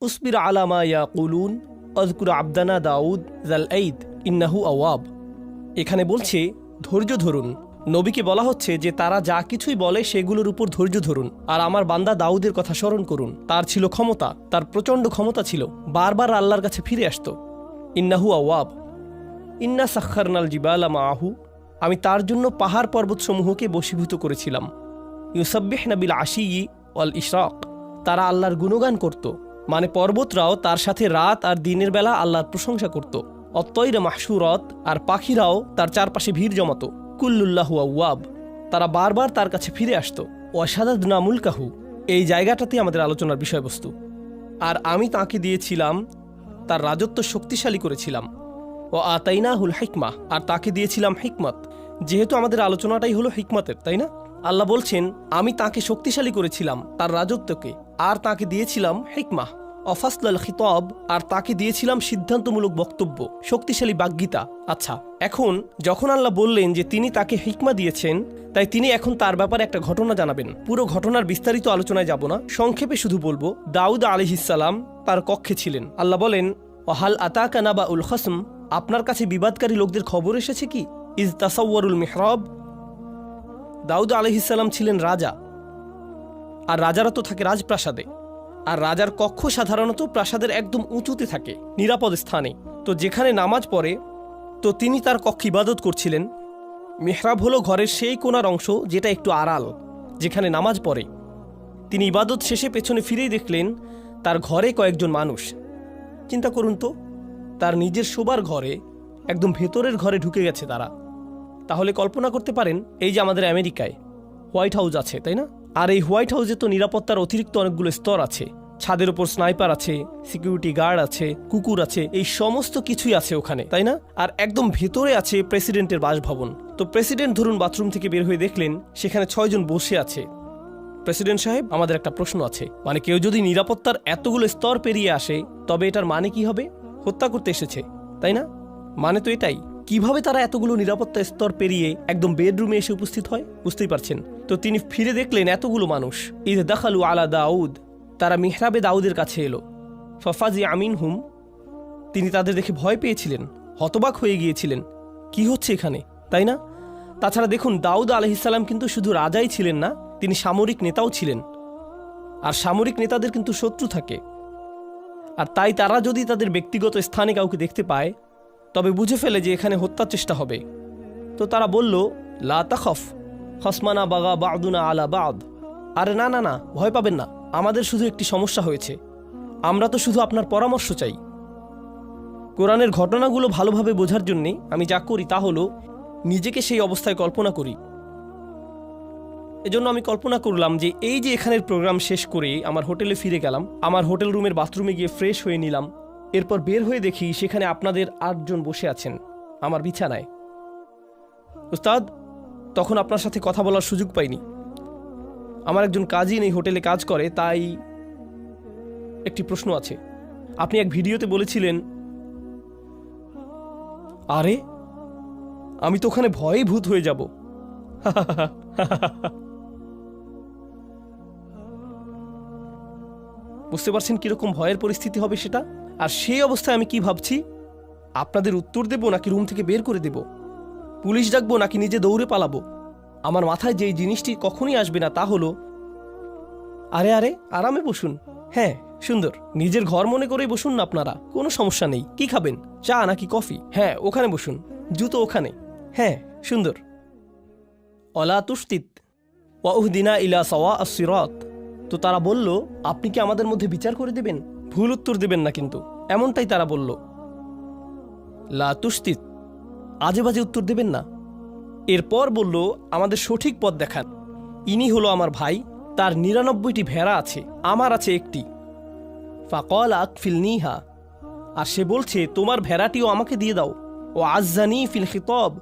উসবির আলা মা ইয়াকুলুন আযকুর আবদানা দাউদ যাল আইদ ইন্নাহু আওয়াব। এখানে বলছে ধৈর্য ধরুন। নবীকে বলা হচ্ছে যে তারা যা কিছুই বলে সেগুলোর উপর ধৈর্য ধরুন, আর আমার বান্দা দাউদের কথা স্মরণ করুন। তার ছিল ক্ষমতা, তার প্রচণ্ড ক্ষমতা ছিল, বারবার আল্লাহর কাছে ফিরে আসত। ইন্নাহু আওয়াব। ইন্না সাখখারনাল জিবালা মাআহু, আমি তার জন্য পাহাড় পর্বতসমূহকে বশীভূত করেছিলাম। ইউসাব্বিহনা বিল আশিয়্যি ওয়াল ইশরাক, তারা আল্লাহর গুণগান করত, মানে পর্বতরাও তার সাথে রাত আর দিনের বেলা আল্লাহর প্রশংসা করত। অত্তয়রা মাহশুরত, আর পাখিরাও তার চারপাশে ভিড় জমাত। কুল্লুল্লাহু আওয়াব, তারা বারবার তার কাছে ফিরে আসত। ওয়াশাদাদনা মুলকাহু, এই জায়গাটাতে আমাদের আলোচনার বিষয়বস্তু। আর আমি তাকে দিয়েছিলাম, তার রাজত্ব শক্তিশালী করেছিলাম। ও আতাইনাহুল হিকমা, আর তাকে দিয়েছিলাম হিকমত। যেহেতু আমাদের আলোচনাটাই হলো হিকমতের, তাই না? আল্লাহ বলছেন আমি তাকে শক্তিশালী করেছিলাম, তার রাজত্বকে, আর তাকে দিয়েছিলাম হিকমা অফাসলাল খিতাব, আর তাকে দিয়েছিলাম সিদ্ধান্তমূলক বক্তব্য, শক্তিশালী বাগ্মিতা। আচ্ছা, এখন যখন আল্লাহ বললেন যে তিনি তাকে হিকমা দিয়েছেন, তাই তিনি এখন তার ব্যাপারে একটা ঘটনা জানাবেন। পুরো ঘটনার বিস্তারিত আলোচনায় যাব না, সংক্ষেপে শুধু বলবো দাউদ আলাইহিসসালাম তার কক্ষে ছিলেন। আল্লাহ বলেন ওয়াহাল আতাকা নাবাউল খসম, আপনার কাছে বিবাদকারী লোকদের খবর এসেছে কি? ইজ তাসাওয়ারুল মিহরাব, দাউদ আলাইহিসসালাম ছিলেন রাজা, আর রাজারা তো থাকে রাজপ্রাসাদে, আর রাজার কক্ষ সাধারণত প্রাসাদের একদম উঁচুতে থাকে, নিরাপদ স্থানে। তো যেখানে নামাজ পড়ে, তো তিনি তার কক্ষে ইবাদত করছিলেন। মিহরাব হলো ঘরের সেই কোণার অংশ যেটা একটু আড়াল, যেখানে নামাজ পড়ে। তিনি ইবাদত শেষে পেছনে ফিরেই দেখলেন তার ঘরে কয়েকজন মানুষ। চিন্তা করুন তো, তার নিজের শোবার ঘরে, একদম ভেতরের ঘরে ঢুকে গেছে তারা। তাহলে কল্পনা করতে পারেন, এই যে আমাদের আমেরিকায় হোয়াইট হাউস আছে, তাই না? আর এই হোয়াইট হাউসে তো নিরাপত্তার অতিরিক্ত অনেকগুলো স্তর আছে। ছাদের উপর স্নাইপার আছে, সিকিউরিটি গার্ড আছে, কুকুর আছে, এই সমস্ত কিছুই আছে ওখানে, তাই না? আর একদম ভেতরে আছে প্রেসিডেন্টের বাসভবন। তো প্রেসিডেন্ট ধরুন বাথরুম থেকে বের হয়ে দেখলেন সেখানে 6 জন বসে আছে। প্রেসিডেন্ট সাহেব, আমাদের একটা প্রশ্ন আছে, মানে কেউ যদি নিরাপত্তার এতগুলো স্তর পেরিয়ে আসে, তবে এটার মানে কি হবে? হত্যা করতে এসেছে, তাই না? মানে তো এটাই। কিভাবে তারা এতগুলো নিরাপত্তা স্তর পেরিয়ে একদম বেডরুমে এসে উপস্থিত হয়, বুঝতেই পারছেন। তো তিনি ফিরে দেখলেন এতগুলো মানুষ। ইদ দাখালু আলা দাউদ, তারা মিহরাবে দাউদের কাছে এলো। ফাফাজি আমিনহুম, তিনি তাদের দেখে ভয় পেয়েছিলেন, হতবাক হয়ে গিয়েছিলেন, কি হচ্ছে এখানে, তাই না? তাছাড়া দেখুন, দাউদ আলাইহিসসালাম কিন্তু শুধু রাজাই ছিলেন না, তিনি সামরিক নেতাও ছিলেন। আর সামরিক নেতাদের কিন্তু শত্রু থাকে, আর তাই তারা যদি তাদের ব্যক্তিগত স্থানে কাউকে দেখতে পায়, তবে বুঝে ফেলে যে এখানে হত্যার চেষ্টা হবে। তো তারা বলল লা তাখফ খসমানা বাগা বাদুনা আলা বাদ, আরে না না না, ভয় পাবেন না, আমাদের শুধু একটি সমস্যা হয়েছে, আমরা তো শুধু আপনার পরামর্শ চাই। কোরআনের ঘটনাগুলো ভালোভাবে বোঝার জন্যে আমি যা করি তা হলো নিজেকে সেই অবস্থায় কল্পনা করি। এজন্য আমি কল্পনা করলাম যে এই যে এখানের প্রোগ্রাম শেষ করে আমার হোটেলে ফিরে গেলাম, আমার হোটেল রুমের বাথরুমে গিয়ে ফ্রেশ হয়ে নিলাম, এরপর বের হয়ে দেখি সেখানে আপনাদের 8 জন বসে আছেন আমার বিছানায়। উস্তাদ, তখন আপনার সাথে কথা বলার সুযোগ পাইনি। আমার একজন কাজিন এই হোটেলে কাজ করে, তাই একটি প্রশ্ন আছে। আপনি এক ভিডিওতে বলেছিলেন, আরে আমি তো ওখানে ভয়ে ভূত হয়ে যাব। বুঝতে পারছেন কিরকম ভয়ের পরিস্থিতি হবে সেটা? আর সেই অবস্থায় আমি কি ভাবছি, আপনাদের উত্তর দেব নাকি রুম থেকে বের করে দেব, পুলিশ ডাকবো নাকি নিজে দৌড়ে পালাবো। আমার মাথায় যেই জিনিসটি কখনই আসবে না তা হলো, আরে আরে আরামে বসুন, হ্যাঁ সুন্দর, নিজের ঘর মনে করেই বসুন না আপনারা, কোনো সমস্যা নেই। কি খাবেন, চা নাকি কফি? হ্যাঁ ওখানে বসুন, জুতো ওখানে, হ্যাঁ সুন্দর। অলা তুস্তিত ওয়াউহদিনা ইলা সাওয়া আস-সিরাত। তো তারা বলল, আপনি কি আমাদের মধ্যে বিচার করে দেবেন? ভুল উত্তর দেবেন না কিন্তু, এমনটাই তারা বলল। লা তুস্তিত, আজে বাজে উত্তর দেবেন না। এরপর বলল, আমাদের সঠিক পথ দেখান। ইনি হলো আমার ভাই, তার 99টি ভেড়া আছে, আমার আছে একটি। ফাকাল আকফিলনিহা, আর সে বলছে তোমার ভেড়াটিও আমাকে দিয়ে দাও। ও আজ্জানি ফিল খিতাব,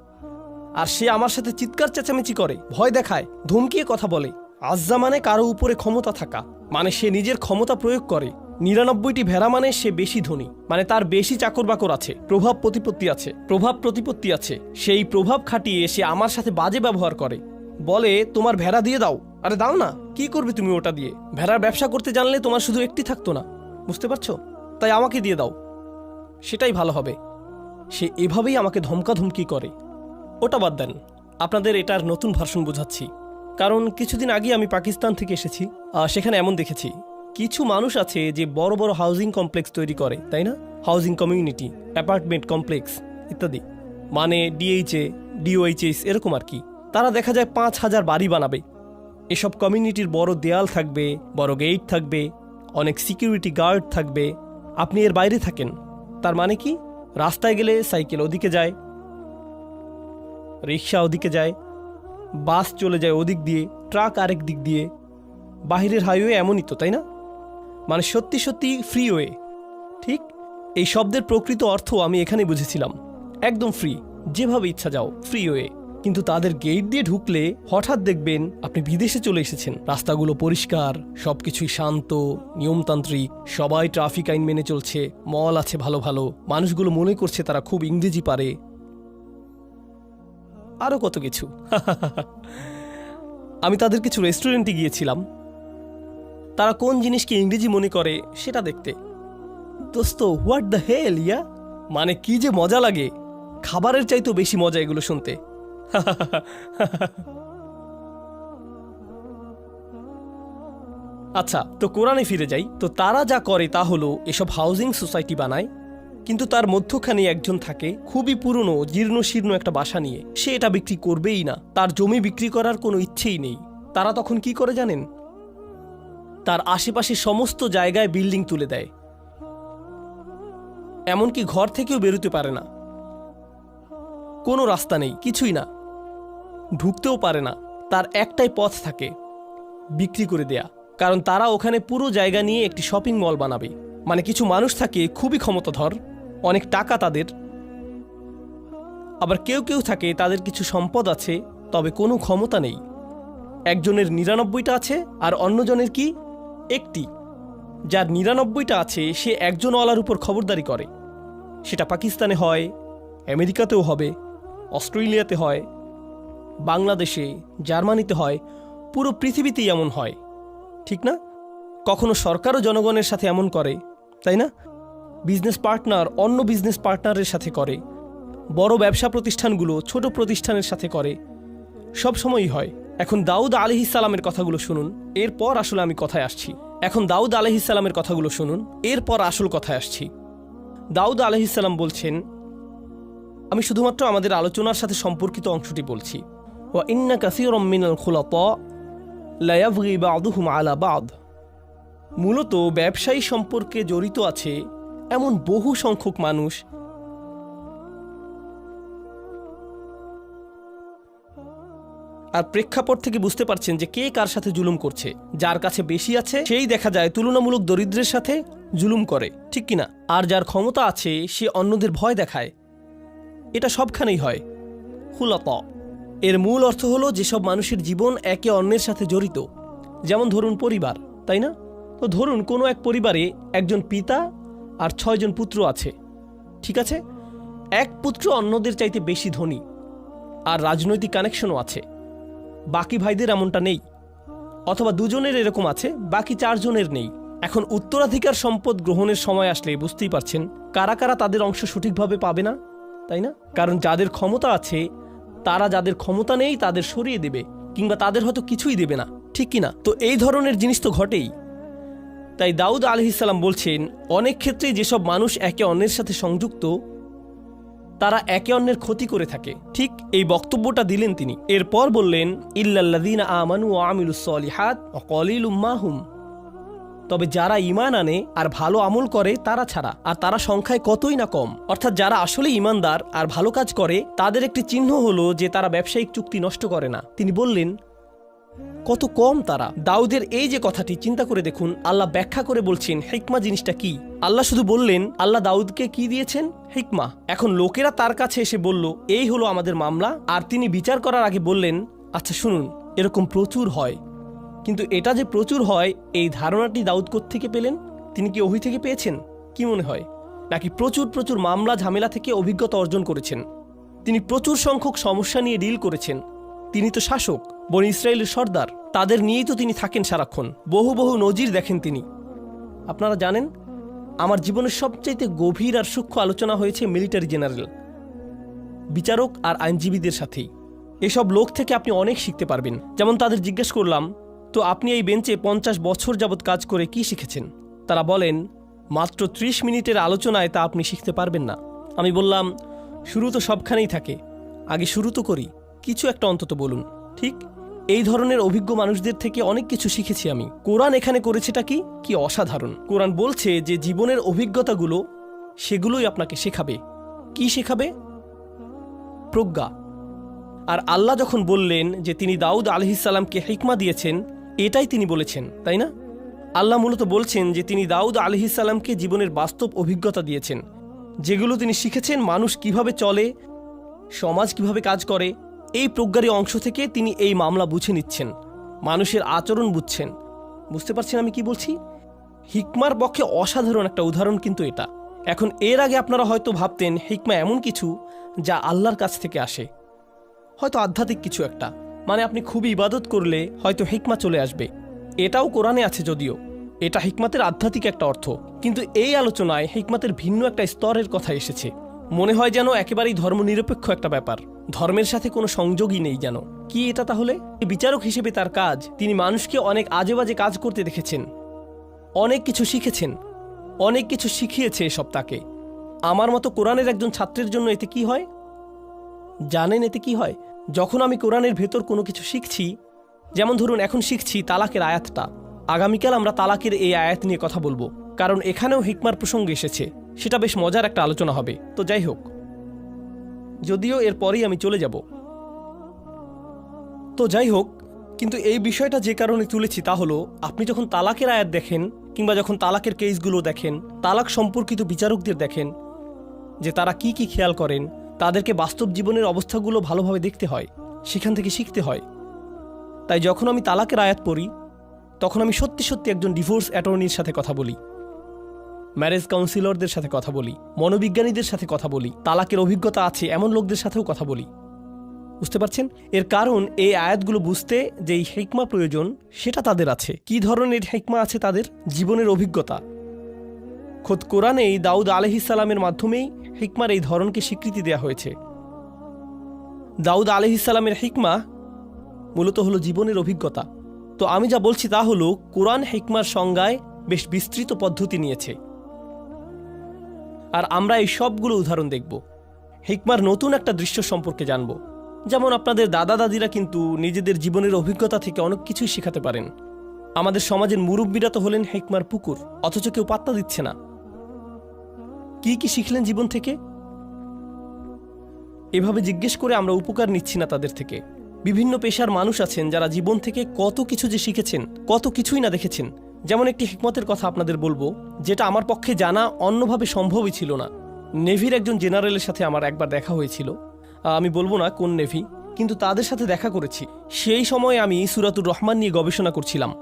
আর সে আমার সাথে চিৎকার চেঁচামেচি করে, ভয় দেখায়, ধমকিয়ে কথা বলে। আজ্জা মানে কারো উপরে ক্ষমতা থাকা, মানে সে নিজের ক্ষমতা প্রয়োগ করে। 99টি ভেড়া মানে সে বেশি ধনী, মানে তার বেশি চাকর বাকর আছে, প্রভাব প্রতিপত্তি আছে। সেই প্রভাব খাটিয়ে সে আমার সাথে বাজে ব্যবহার করে, বলে তোমার ভেড়া দিয়ে দাও। আরে দাও না, কি করবে তুমি ওটা দিয়ে? ভেড়ার ব্যবসা করতে জানলে তোমার শুধু একটি থাকতো না, বুঝতে পারছো? তাই আমাকে দিয়ে দাও, সেটাই ভালো হবে। সে এভাবেই আমাকে ধমকাধমকি করে। ওটা বাদ দেন, আপনাদের এটার নতুন ভার্সন বোঝাচ্ছি। কারণ কিছুদিন আগে আমি পাকিস্তান থেকে এসেছি, সেখানে এমন দেখেছি কিছু মানুষ আছে যে বড় বড় হাউজিং কমপ্লেক্স তৈরি করে, তাই না? হাউজিং কমিউনিটি, অ্যাপার্টমেন্ট কমপ্লেক্স ইত্যাদি, মানে ডিএইচএ, ডিওএইচএস এরকম আর কি। তারা দেখা যায় 5,000 বাড়ি বানাবে। এসব কমিউনিটির বড় দেয়াল থাকবে, বড় গেট থাকবে, অনেক সিকিউরিটি গার্ড থাকবে। আপনি এর বাইরে থাকেন, তার মানে কি? রাস্তায় গেলে সাইকেল ওদিকে যায়, রিক্সা ওদিকে যায়, বাস চলে যায় ওদিক দিয়ে, ট্রাক আরেক দিক দিয়ে। বাহিরের হাইওয়ে এমনই তো, তাই না? মানে সত্যি সত্যি ফ্রিওয়ে। ঠিক এই শব্দের প্রকৃত অর্থ আমি এখানে বুঝেছিলাম, একদম ফ্রি, যেভাবে ইচ্ছা যাও, ফ্রিওয়ে। কিন্তু তাদের গেট দিয়ে ঢুকলে হঠাৎ দেখবেন আপনি বিদেশে চলে এসেছেন। রাস্তাগুলো পরিষ্কার, সবকিছুই শান্ত, নিয়মতান্ত্রিক, সবাই ট্রাফিক আইন মেনে চলছে, মল আছে ভালো ভালো, মানুষগুলো মনে করছে তারা খুব ইংরেজি পারে, আরও কত কিছু। আমি তাদের কিছু রেস্টুরেন্টে গিয়েছিলাম, তারা কোন জিনিসকে ইংরেজি মনে করে সেটা দেখতে। দোস্ত, হোয়াট দ্য হেল ইয়া, মানে কি যে মজা লাগে! খাবারের চাইতেও বেশি মজা এগুলো শুনতে। আচ্ছা, তো কোরআনে ফিরে যাই। তো তারা যা করে তা হলো এসব হাউজিং সোসাইটি বানায়, কিন্তু তার মধ্যখানে একজন থাকে খুবই পুরনো জীর্ণ শীর্ণ একটা বাসা নিয়ে। সে এটা বিক্রি করবেই না, তার জমি বিক্রি করার কোনো ইচ্ছেই নেই। তারা তখন কি করে জানেন? তার আশেপাশে সমস্ত জায়গায় বিল্ডিং তুলে দেয়, এমনকি ঘর থেকেও বেরোতে পারে না, কোনো রাস্তা নেই, কিছুই না, ঢুকতেও পারে না। তার একটাই পথ থাকে, বিক্রি করে দেয়া। কারণ তারা ওখানে পুরো জায়গা নিয়ে একটি শপিং মল বানাবে। মানে কিছু মানুষ থাকে খুবই ক্ষমতাধর, অনেক টাকা তাদের, আবার কেউ কেউ থাকে তাদের কিছু সম্পদ আছে তবে কোনো ক্ষমতা নেই। একজনের 99টা আছে আর অন্যজনের কি একটি। যার 99টা আছে সে একজনওয়ালার উপর খবরদারি করে। সেটা পাকিস্তানে হয়, আমেরিকাতেও হবে, অস্ট্রেলিয়াতে হয়, বাংলাদেশে, জার্মানিতে হয়, পুরো পৃথিবীতেই এমন হয়, ঠিক না? কখনো সরকারও জনগণের সাথে এমন করে, তাই না? বিজনেস পার্টনার অন্য বিজনেস পার্টনারের সাথে করে, বড় ব্যবসা প্রতিষ্ঠানগুলো ছোট প্রতিষ্ঠানের সাথে করে, সব সময়ই হয়। এখন দাউদ আলাইহিস সালামের কথাগুলো শুনুন, এরপর আসলে আমি কথায় আসছি। এখন দাউদ আলাইহিস সালামের কথাগুলো শুনুন, এরপর আসল কথায় আসছি। দাউদ আলাইহিস সালাম বলছেন, আমি শুধুমাত্র আমাদের আলোচনার সাথে সম্পর্কিত অংশটি বলছি। ওয়া ইন্না কাসীরাম মিনাল খুলাতা লা ইয়াবগি বা'দুহুম আলা বা'দ। মূলত ব্যবসায়ী সম্পর্কে জড়িত আছে এমন বহু সংখ্যক মানুষ আর প্রেক্ষাপট থেকে বুঝতে পারছেন যে কে কার সাথে জুলুম করছে। যার কাছে বেশি আছে সেই দেখা যায় তুলনামূলক দরিদ্রের সাথে জুলুম করে, ঠিক কিনা? আর যার ক্ষমতা আছে সে অন্যদের ভয় দেখায়। এটা সবখানেই হয়। খুলাতা এর মূল অর্থ হলো যেসব মানুষের জীবন একে অন্যের সাথে জড়িত। যেমন ধরুন পরিবার, তাই না? তো ধরুন কোনো এক পরিবারে একজন পিতা আর 6 জন পুত্র আছে, ঠিক আছে? এক পুত্র অন্যদের চাইতে বেশি ধনী আর রাজনৈতিক কানেকশনও আছে, বাকি ভাইদের এমনটা নেই। অথবা দুজনের এরকম আছে, বাকি 4 জনের নেই। এখন উত্তরাধিকার সম্পদ গ্রহণের সময় আসলে বুঝতেই পারছেন কারা কারা তাদের অংশ সঠিকভাবে পাবে না, তাই না? কারণ যাদের ক্ষমতা আছে তারা যাদের ক্ষমতা নেই তাদের সরিয়ে দেবে, কিংবা তাদের হয়তো কিছুই দেবে না, ঠিক কিনা? তো এই ধরনের জিনিস তো ঘটেই। তাই দাউদ আলাইহিস সালাম বলছেন, অনেক ক্ষেত্রে যেসব মানুষ একে অন্যের সাথে সংযুক্ত তারা একে অন্যের ক্ষতি করে থাকে। ঠিক এই বক্তব্যটা দিলেন তিনি। এরপর বললেন, ইল্লাল্লাযীনা আমানু ওয়া আমিলুস সলিহাত ওয়া কলিলুম মা হুম। তবে যারা ঈমান আনে আর ভালো আমল করে তারা ছাড়া, আর তারা সংখ্যায় কতই না কম। অর্থাৎ যারা আসলে ঈমানদার আর ভালো কাজ করে তাদের একটি চিহ্ন হলো যে তারা ব্যবসায়িক চুক্তি নষ্ট করে না। তিনি বললেন, কত কম তারা। দাউদের এই যে কথাটি চিন্তা করে দেখুন, আল্লাহ ব্যাখ্যা করে বলছেন হিকমা জিনিসটা কি। আল্লাহ শুধু বললেন, আল্লাহ দাউদকে কি দিয়েছেন? হিকমা। এখন লোকেরা তার কাছে এসে বলল, এই হলো আমাদের মামলা, আর তিনি বিচার করার আগে বললেন, আচ্ছা শুনুন, এরকম প্রচুর হয়। কিন্তু এটা যে প্রচুর হয় এই ধারণাটি দাউদ কোত্থেকে পেলেন? তিনি কি ওহী থেকে পেয়েছেন? কি মনে হয়? নাকি প্রচুর প্রচুর মামলা ঝামেলা থেকে অভিজ্ঞতা অর্জন করেছেন? তিনি প্রচুর সংখ্যক সমস্যা নিয়ে ডিল করেছেন। তিনি তো শাসক, বনি ইসরায়েলের সর্দার, তাদের নিয়েই তো তিনি থাকেন সারাক্ষণ। বহু বহু নজির দেখেন তিনি। আপনারা জানেন আমার জীবনের সবচাইতে গভীর আর সূক্ষ্ম আলোচনা হয়েছে মিলিটারি জেনারেল, বিচারক আর আইনজীবীদের সাথেই। এসব লোক থেকে আপনি অনেক শিখতে পারবেন। যেমন তাদের জিজ্ঞেস করলাম, তো আপনি এই বেঞ্চে 50 বছর যাবৎ কাজ করে কি শিখেছেন? তারা বলেন, মাত্র 30 মিনিটের আলোচনায় তা আপনি শিখতে পারবেন না। আমি বললাম, শুরু তো সবখানেই থাকে, আগে শুরু তো করি, কিছু একটা অন্তত বলুন। ঠিক এই ধরনের অভিজ্ঞ মানুষদের থেকে অনেক কিছু শিখেছি আমি। কোরআন এখানে করেছেটা কি অসাধারণ। কোরআন বলছে যে জীবনের অভিজ্ঞতাগুলো সেগুলোই আপনাকে শেখাবে। কি শেখাবে? প্রজ্ঞা। আর আল্লাহ যখন বললেন যে তিনি দাউদ আলাইহিসসালামকে হিকমা দিয়েছেন, এটাই তিনি বলেছেন, তাই না? আল্লাহ মূলত বলছেন যে তিনি দাউদ আলাইহিসসালামকে জীবনের বাস্তব অভিজ্ঞতা দিয়েছেন, যেগুলো তিনি শিখেছেন মানুষ কিভাবে চলে, সমাজ কিভাবে কাজ করে। এই প্রজ্ঞারই অংশ থেকে তিনি এই মামলা বুঝে নিচ্ছেন, মানুষের আচরণ বুঝছেন। বুঝতে পারছেন আমি কি বলছি? হিকমার পক্ষে অসাধারণ একটা উদাহরণ কিন্তু এটা। এখন এর আগে আপনারা হয়তো ভাবতেন হিকমা এমন কিছু যা আল্লাহর কাছ থেকে আসে, হয়তো আধ্যাত্মিক কিছু একটা, মানে আপনি খুবই ইবাদত করলে হয়তো হিকমা চলে আসবে। এটাও কোরআনে আছে, যদিও এটা হিকমাতের আধ্যাত্মিক একটা অর্থ। কিন্তু এই আলোচনায় হিকমাতের ভিন্ন একটা স্তরের কথা এসেছে। মনে হয় যেন একেবারেই ধর্মনিরপেক্ষ একটা ব্যাপার, ধর্মের সাথে কোনো সংযোগই নেই যেন। কি এটা তাহলে? বিচারক হিসেবে তার কাজ, তিনি মানুষকে অনেক আজেবাজে কাজ করতে দেখেছেন, অনেক কিছু শিখেছেন, অনেক কিছু শিখিয়েছে এসব তাকে। আমার মতো কোরআনের একজন ছাত্রের জন্য এতে কি হয় জানেন? এতে কি হয়, যখন আমি কোরআনের ভেতর কোনো কিছু শিখছি, যেমন ধরুন এখন শিখছি তালাকের আয়াতটা, আগামীকাল আমরা তালাকের এই আয়াত নিয়ে কথা বলবো, কারণ এখানেও হিকমার প্রসঙ্গ এসেছে। সেটা বেশ মজার একটা আলোচনা হবে। তো যাই হোক, যদিও এরপরেই আমি চলে যাব। তো যাই হোক, কিন্তু এই বিষয়টা যে কারণে তুলেছি তা হলো, আপনি যখন তালাকের আয়াত দেখেন কিংবা যখন তালাকের কেসগুলো দেখেন, তালাক সম্পর্কিত বিচারকদের দেখেন যে তারা কি কি খেয়াল করেন, তাদেরকে বাস্তব জীবনের অবস্থাগুলো ভালোভাবে দেখতে হয়, সেখান থেকে শিখতে হয়। তাই যখন আমি তালাকের আয়াত পড়ি, তখন আমি সত্যি সত্যি একজন ডিভোর্স অ্যাটর্নির সাথে কথা বলি, ম্যারেজ কাউন্সিলরদের সাথে কথা বলি, মনোবিজ্ঞানীদের সাথে কথা বলি, তালাকের অভিজ্ঞতা আছে এমন লোকদের সাথেও কথা বলি। বুঝতে পারছেন? এর কারণ এই আয়াতগুলো বুঝতে যে এই হিকমা প্রয়োজন সেটা তাদের আছে। কি ধরনের হিকমা আছে তাদের? জীবনের অভিজ্ঞতা। খোদ কোরআনে এই দাউদ আলাইহিসসালামের মাধ্যমেই হিকমার এই ধরনকে স্বীকৃতি দেওয়া হয়েছে। দাউদ আলাইহিসসালামের হিকমা মূলত হলো জীবনের অভিজ্ঞতা। তো আমি যা বলছি তা হলো, কোরআন হিকমার সংজ্ঞায় বেশ বিস্তৃত পদ্ধতি নিয়েছে, আর আমরা এই সবগুলো উদাহরণ দেখব। হিকমার নতুন একটা দৃশ্য সম্পর্কে জানব। যেমন আপনাদের দাদা দাদিরা কিন্তু নিজেদের জীবনের অভিজ্ঞতা থেকে অনেক কিছুই শেখাতে পারেন। আমাদের সমাজের মুরব্বীরা তো হলেন হিকমার পুকুর, অথচ কেউ পাত্তা দিচ্ছে না। কি কি শিখলেন জীবন থেকে? এভাবে জিজ্ঞেস করে আমরা উপকার নিচ্ছি না তাদের থেকে। বিভিন্ন পেশার মানুষ আছেন যারা জীবন থেকে কত কিছু যে শিখেছেন, কত কিছুই না দেখেছেন। যেমন একটি হিকমতের কথা আপনাদের বলবো, যেটা আমার পক্ষে জানা অন্যভাবে সম্ভবই ছিল না। নেভির একজন জেনারেলের সাথে আমার একবার দেখা হয়েছিল। আমি বলবো না কোন নেভি, কিন্তু তাদের সাথে দেখা করেছি। সেই সময় আমি সূরাতুর রহমান নিয়ে গবেষণা করছিলাম।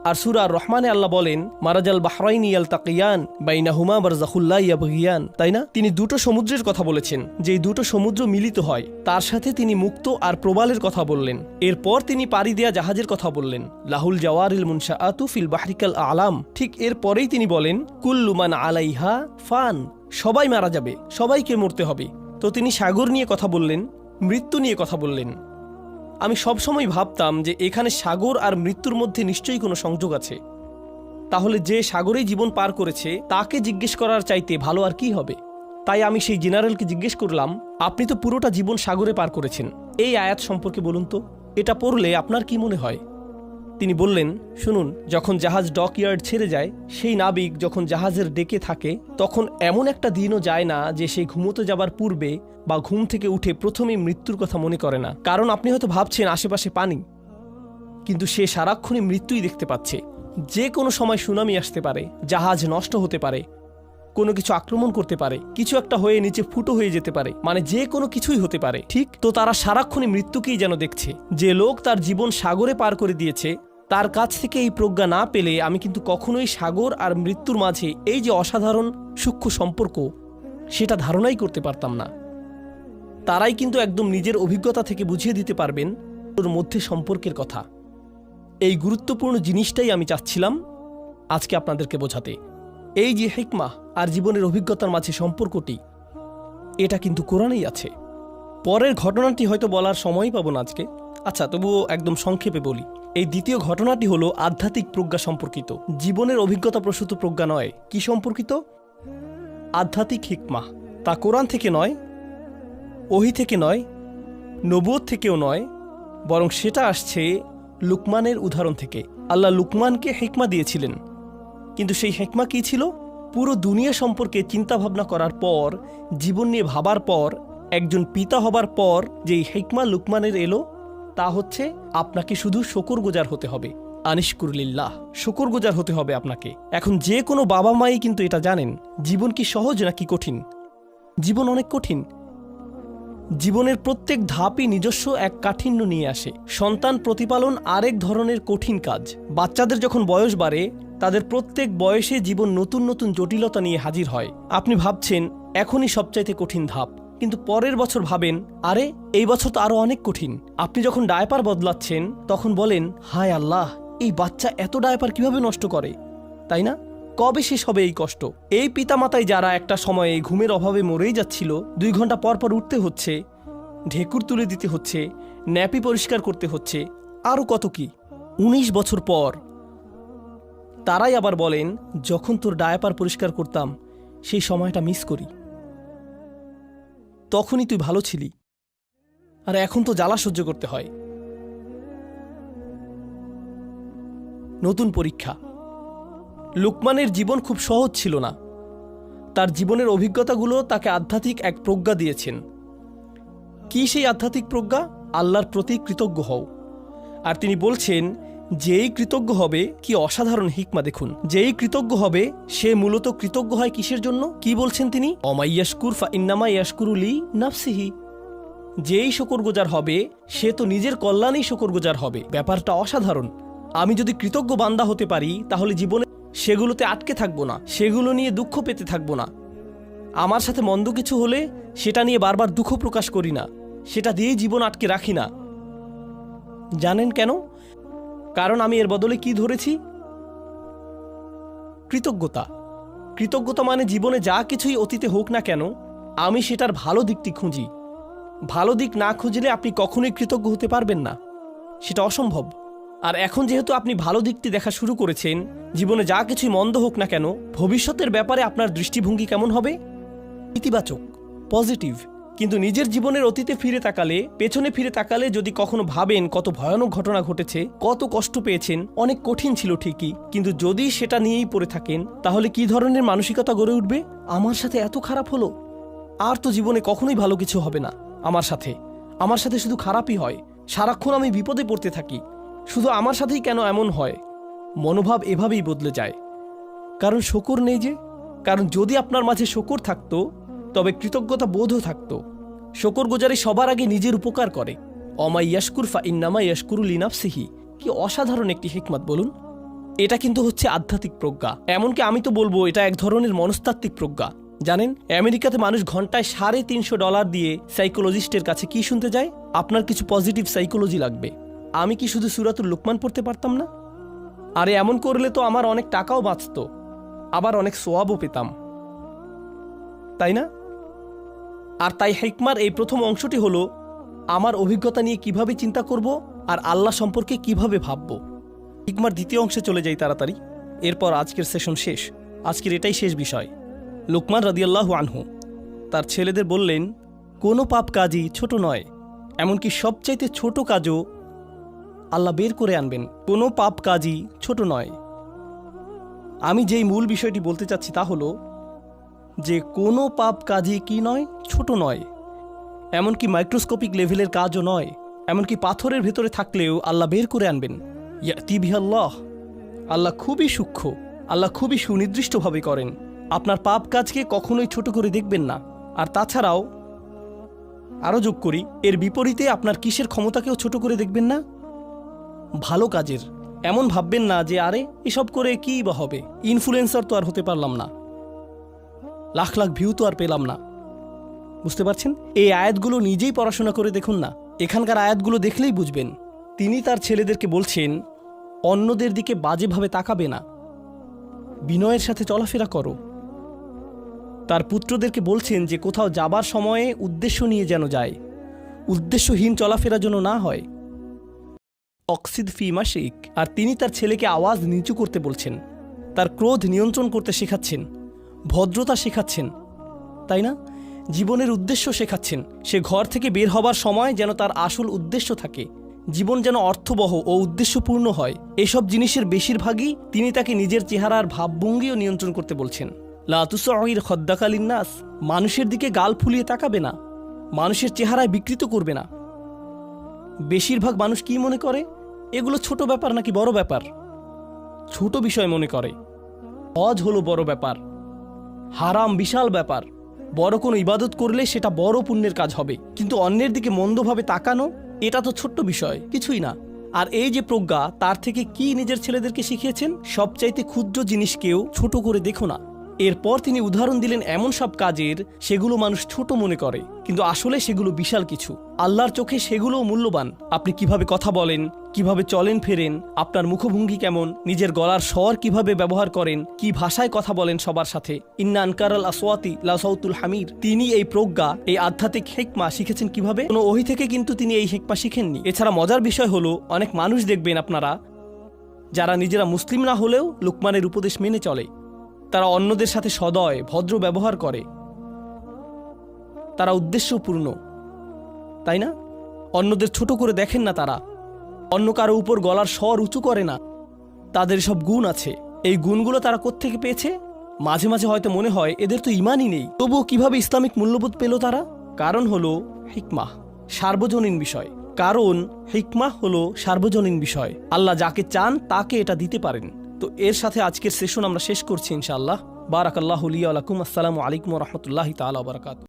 আর সূরা আর রহমানে আল্লাহ বলেন, মারাজাল বাহরাইনি ইয়ালতাকিয়ান বাইনাহুমা বারযাখুল লা ইয়াবগিয়ান, তাই না? তিনি দুটো সমুদ্রের কথা বলেছেন, যেই দুটো সমুদ্র মিলিত হয়। তার সাথে তিনি মুক্ত আর প্রবালের কথা বললেন। এরপর তিনি পাড়ি দেয়া জাহাজের কথা বললেন, লাহুল জাওয়ারিল মুনশাআতু ফিল বাহরিকাল আলাম। ঠিক এরপরেই তিনি বলেন, কুল্লু মান আলাইহা ফান, সবাই মারা যাবে, সবাইকে মরতে হবে। তো তিনি সাগর নিয়ে কথা বললেন, মৃত্যু নিয়ে কথা বললেন। আমি সবসময় ভাবতাম যে এখানে সাগর আর মৃত্যুর মধ্যে নিশ্চয়ই কোনো সংযোগ আছে। তাহলে যে সাগরেই জীবন পার করেছে তাকে জিজ্ঞেস করার চাইতে ভালো আর কি হবে? তাই আমি সেই জেনারেলকে জিজ্ঞেস করলাম, আপনি তো পুরোটা জীবন সাগরে পার করেছেন, এই আয়াত সম্পর্কে বলুন তো, এটা পড়লে আপনার কি মনে হয়? তিনি বললেন, শুনুন, যখন জাহাজ ডকইয়ার্ড ছেড়ে যায়, সেই নাবিক যখন জাহাজের ডেকে থাকে, তখন এমন একটা দিনও যায় না যে সে ঘুমোতে যাবার পূর্বে বা ঘুম থেকে উঠে প্রথমেই মৃত্যুর কথা মনে করে না। কারণ আপনি হয়তো ভাবছেন আশেপাশে পানি, কিন্তু সে সারাক্ষণই মৃত্যুই দেখতে পাচ্ছে। যে কোনো সময় সুনামি আসতে পারে, জাহাজ নষ্ট হতে পারে, কোনো কিছু আক্রমণ করতে পারে, কিছু একটা হয়ে নিচে ফুটো হয়ে যেতে পারে, মানে যে কোনো কিছুই হতে পারে। ঠিক তো তারা সারাক্ষণই মৃত্যুকেই যেন দেখছে। যে লোক তার জীবন সাগরে পার করে দিয়েছে, তার কাছ থেকে এই প্রজ্ঞা না পেলে আমি কিন্তু কখনোই সাগর আর মৃত্যুর মাঝে এই যে অসাধারণ সূক্ষ্ম সম্পর্ক, সেটা ধারণাই করতে পারতাম না। তারাই কিন্তু একদম নিজের অভিজ্ঞতা থেকে বুঝিয়ে দিতে পারবেন ওর মধ্যে সম্পর্কের কথা। এই গুরুত্বপূর্ণ জিনিসটাই আমি চাচ্ছিলাম আজকে আপনাদেরকে বোঝাতে। এই যে হিকমা আর জীবনের অভিজ্ঞতার মাঝে সম্পর্কটি, এটা কিন্তু কোরআনেই আছে। পরের ঘটনাটি হয়তো বলার সময়ই পাবো না আজকে, আচ্ছা তবুও একদম সংক্ষেপে বলি। এই দ্বিতীয় ঘটনাটি হলো আধ্যাত্মিক প্রজ্ঞা সম্পর্কিত, জীবনের অভিজ্ঞতা প্রসূত প্রজ্ঞা নয়। কি সম্পর্কিত? আধ্যাত্মিক হিকমা। তা কোরআন থেকে নয়, ওহী থেকে নয়, নবুয়ত থেকেও নয়, বরং সেটা আসছে লুকমানের উদাহরণ থেকে। আল্লাহ লুকমানকে হিকমা দিয়েছিলেন, কিন্তু সেই হিকমা কী ছিল? পুরো দুনিয়া সম্পর্কে চিন্তাভাবনা করার পর, জীবন নিয়ে ভাবার পর, একজন পিতা হবার পর যেই হিকমা লুকমানের এলো, তা হচ্ছে আপনাকে শুধু শুকরগুজার হতে হবে। আনিশকুরলিল্লাহ, শুকরগুজার হতে হবে আপনাকে। এখন যে কোনো বাবা মাই কিন্তু এটা জানেন জীবন কি সহজ নাকি কঠিন। জীবন অনেক কঠিন। জীবনের প্রত্যেক ধাপই নিজস্ব এক কাঠিন্য নিয়ে আসে। সন্তান প্রতিপালন আরেক ধরনের কঠিন কাজ। বাচ্চাদের যখন বয়স বাড়ে, তাদের প্রত্যেক বয়সে জীবন নতুন নতুন জটিলতা নিয়ে হাজির হয়। আপনি ভাবছেন এখনই সবচাইতে কঠিন ধাপ, কিন্তু পরের বছর ভাবেন আরে এই বছর তো আরো অনেক কঠিন। আপনি যখন ডায়পার বদলাচ্ছেন তখন বলেন হায় আল্লাহ, এই বাচ্চা এত ডায়পার কিভাবে নষ্ট করে, তাই না? কবে শেষ হবে এই কষ্ট? এই পিতামাতাই যারা একটা সময়ে ঘুমের অভাবে মরেই যাচ্ছিল, 2 ঘন্টা পর পর উঠতে হচ্ছে, ঢেকুর তুলে দিতে হচ্ছে, ন্যাপি পরিষ্কার করতে হচ্ছে, আরও কত কি। 19 বছর পর তারাই আবার বলেন যখন তোর ডায়াপার পরিষ্কার করতাম সেই সময়টা মিস করি, তখনই তুই ভালো ছিলি, আর এখন তো জ্বালা সহ্য করতে হয়। নতুন পরীক্ষা। লুকমানের জীবন খুব সহজ ছিল না। তার জীবনের অভিজ্ঞতাগুলো তাকে আধ্যাত্মিক এক প্রজ্ঞা দিয়েছেন। কি সেই আধ্যাত্মিক প্রজ্ঞা? আল্লাহর প্রতি কৃতজ্ঞ হও। আর তিনি বলছেন যেই কৃতজ্ঞ হবে, কি অসাধারণ হিকমা দেখুন, যেই কৃতজ্ঞ হবে সে মূলত কৃতজ্ঞ হয় কিসের জন্য? কি বলছেন তিনি? অমাইয়াশকুর ফা ইন্নামা ইয়াশকুরু লি নাফসিহি। যেই শুকরগুজার হবে সে তো নিজের কল্যাণেই শুকরগুজার হবে। ব্যাপারটা অসাধারণ। আমি যদি কৃতজ্ঞ বান্দা হতে পারি তাহলে জীবনে সেগুলোতে আটকে থাকবো না, সেগুলো নিয়ে দুঃখ পেতে থাকবো না। আমার সাথে মন্দ কিছু হলে সেটা নিয়ে বারবার দুঃখ প্রকাশ করি না, সেটা দিয়েই জীবন আটকে রাখি না। জানেন কেন? কারণ আমি এর বদলে কি ধরেছি? কৃতজ্ঞতা। কৃতজ্ঞতা মানে জীবনে যা কিছুই অতীতে হোক না কেন, আমি সেটার ভালো দিকটি খুঁজি। ভালো দিক না খুঁজলে আপনি কখনোই কৃতজ্ঞ হতে পারবেন না, সেটা অসম্ভব। আর এখন যেহেতু আপনি ভালো দিকটি দেখা শুরু করেছেন, জীবনে যা কিছুই মন্দ হোক না কেন, ভবিষ্যতের ব্যাপারে আপনার দৃষ্টিভঙ্গি কেমন হবে? ইতিবাচক, পজিটিভ। কিন্তু নিজের জীবনের অতীতে ফিরে তাকালে, পেছনে ফিরে তাকালে যদি কখনো ভাবেন কত ভয়ানক ঘটনা ঘটেছে, কত কষ্ট পেয়েছেন, অনেক কঠিন ছিল ঠিকই, কিন্তু যদি সেটা নিয়েই পড়ে থাকেন, তাহলে কি ধরনের মানসিকতা গড়ে উঠবে? আমার সাথে এত খারাপ হলো, আর তো জীবনে কখনোই ভালো কিছু হবে না। আমার সাথে শুধু খারাপই হয়, সারাক্ষণ আমি বিপদে পড়তে থাকি, শুধু আমার সাথেই কেন এমন হয়? মনোভাব এভাবেই বদলে যায়। কারণ শকর নেই যে। কারণ যদি আপনার মাঝে শকর থাকতো, তবে কৃতজ্ঞতা বোধও থাকতো। শকরগুজারি সবার আগে নিজের উপকার করে। অমাই ইয়াশকুর ফা ইন্নামা ইয়াশকুরু লিনাফসিহি। কি অসাধারণ একটি হিকমত বলুন। এটা কিন্তু হচ্ছে আধ্যাত্মিক প্রজ্ঞা। এমনকি আমি তো বলবো এটা এক ধরনের মনস্তাত্ত্বিক প্রজ্ঞা। জানেন, আমেরিকাতে মানুষ ঘন্টায় $350 দিয়ে সাইকোলজিস্টের কাছে কি শুনতে যায়? আপনার কিছু পজিটিভ সাইকোলজি লাগবে। আমি কি শুধু সূরাতুল লুকমান পড়তে পারতাম না? আরে এমন করলে তো আমার অনেক টাকাও বাঁচত, আবার অনেক সোয়াবও পেতাম, তাই না? আর তাই হিকমার এই প্রথম অংশটি হলো আমার অভিজ্ঞতা নিয়ে কিভাবে চিন্তা করব আর আল্লাহ সম্পর্কে কিভাবে ভাবব। হিকমার দ্বিতীয় অংশে চলে যাই তাড়াতাড়ি, এরপর আজকের সেশন শেষ। আজকের এটাই শেষ বিষয়। লুকমান রাদিয়াল্লাহু আনহু তার ছেলেদের বললেন, কোনো পাপ কাজই ছোট নয়, এমনকি সবচাইতে ছোট কাজও আল্লাহ বের করে আনবেন। কোনো পাপ কাজই ছোট নয়। আমি যেই মূল বিষয়টি বলতে চাচ্ছি তা হলো যে কোনো পাপ কাজই কি নয়, ছোট নয়, এমনকি মাইক্রোস্কোপিক লেভেলের কাজও নয়। এমনকি পাথরের ভেতরে থাকলেও আল্লাহ বের করে আনবেন। ইয়াতি বিহাল্লাহ। আল্লাহ খুবই সূক্ষ্ম, আল্লাহ খুবই সুনির্দিষ্টভাবে করেন। আপনার পাপ কাজকে কখনোই ছোট করে দেখবেন না। আর তাছাড়াও আরও যোগ করি, এর বিপরীতে আপনার কিসের ক্ষমতাকেও ছোট করে দেখবেন না? ভালো কাজের। এমন ভাববেন না যে আরে এসব করে কী বা হবে, ইনফ্লুয়েন্সার তো আর হতে পারলাম না, লাখ লাখ ভিউ তো আর পেলাম না। বুঝতে পারছেন? এই আয়াতগুলো নিজেই পড়াশোনা করে দেখুন না, এখানকার আয়াতগুলো দেখলেই বুঝবেন। তিনি তার ছেলেদেরকে বলছেন অন্যদের দিকে বাজেভাবে তাকাবে না, বিনয়ের সাথে চলাফেরা করো। তার পুত্রদেরকে বলছেন যে কোথাও যাবার সময়ে উদ্দেশ্য নিয়ে যেন যায়, উদ্দেশ্যহীন চলাফেরা যেন না হয়। অক্সিদ ফি মাশিক। আর তিনি তার ছেলেকে আওয়াজ নিচু করতে বলছেন, তার ক্রোধ নিয়ন্ত্রণ করতে শেখাচ্ছেন, ভদ্রতা শেখাচ্ছেন, তাই না? জীবনের উদ্দেশ্য শেখাচ্ছেন। সে ঘর থেকে বের হবার সময় যেন তার আসল উদ্দেশ্য থাকে, জীবন যেন অর্থবহ ও উদ্দেশ্যপূর্ণ হয়। এসব জিনিসের বেশিরভাগই তিনি তাকে নিজের চেহারার ভাবভঙ্গিও নিয়ন্ত্রণ করতে বলছেন। লা তুসঈর খদ্দাকা লিন্নাস। মানুষের দিকে গাল ফুলিয়ে তাকাবে না, মানুষের চেহারায় বিকৃত করবে না। বেশিরভাগ মানুষ কি মনে করে? এগুলো ছোট ব্যাপার নাকি বড় ব্যাপার? ছোট বিষয় মনে করে। হজ হলো বড় ব্যাপার, হারাম বিশাল ব্যাপার। বড় কোনো ইবাদত করলে সেটা বড় পুণ্যের কাজ হবে, কিন্তু অন্যের দিকে মন্দভাবে তাকানো এটা তো ছোট্ট বিষয়, কিছুই না। আর এই যে প্রজ্ঞা, তার থেকে কি নিজের ছেলেদেরকে শিখিয়েছেন? সবচাইতে ক্ষুদ্র জিনিসকেও ছোট করে দেখো না। এরপর তিনি উদাহরণ দিলেন এমন সব কাজের সেগুলো মানুষ ছোট মনে করে, কিন্তু আসলে সেগুলো বিশাল কিছু। আল্লাহর চোখে সেগুলোও মূল্যবান। আপনি কিভাবে কথা বলেন, কিভাবে চলেন ফেরেন, আপনার মুখভঙ্গি কেমন, নিজের গলার স্বর কিভাবে ব্যবহার করেন, কি ভাষায় কথা বলেন সবার সাথে। ইন্না আনকারাল আসওয়াতি লাসাউতুল হামির। তিনি এই প্রজ্ঞা, এই আধ্যাত্মিক হিকমা শিখেছেন কিভাবে? কোনো ওহী থেকে কিন্তু তিনি এই হিকমা শিখেননি। এছাড়া মজার বিষয় হলো, অনেক মানুষ দেখবেন আপনারা যারা নিজেরা মুসলিম না হলেও লুকমানের উপদেশ মেনে চলে। তারা অন্যদের সাথে সদয় ভদ্র ব্যবহার করে, তারা উদ্দেশ্যপূর্ণ, তাই না? অন্যদের ছোট করে দেখেন না, তারা অন্য কারো উপর গলার স্বর উঁচু করে না। তাদের সব গুণ আছে। এই গুণগুলো তারা কোত্থেকে পেয়েছে? মাঝে মাঝে হয়তো মনে হয় এদের তো ইমানই নেই, তবুও কিভাবে ইসলামিক মূল্যবোধ পেল তারা? কারণ হলো হিকমাহ, সার্বজনীন বিষয়। কারণ হিকমাহ হলো সার্বজনীন বিষয়। আল্লাহ যাকে চান তাকে এটা দিতে পারেন। তো এর সাথে আজকের সেশন আমরা শেষ করছি ইনশাআল্লাহ। বারাকাল্লাহু লি ওয়া লাকুম। আসসালামু আলাইকুম ওয়া রাহমাতুল্লাহি তাআলা ওয়া বারাকাতুহু।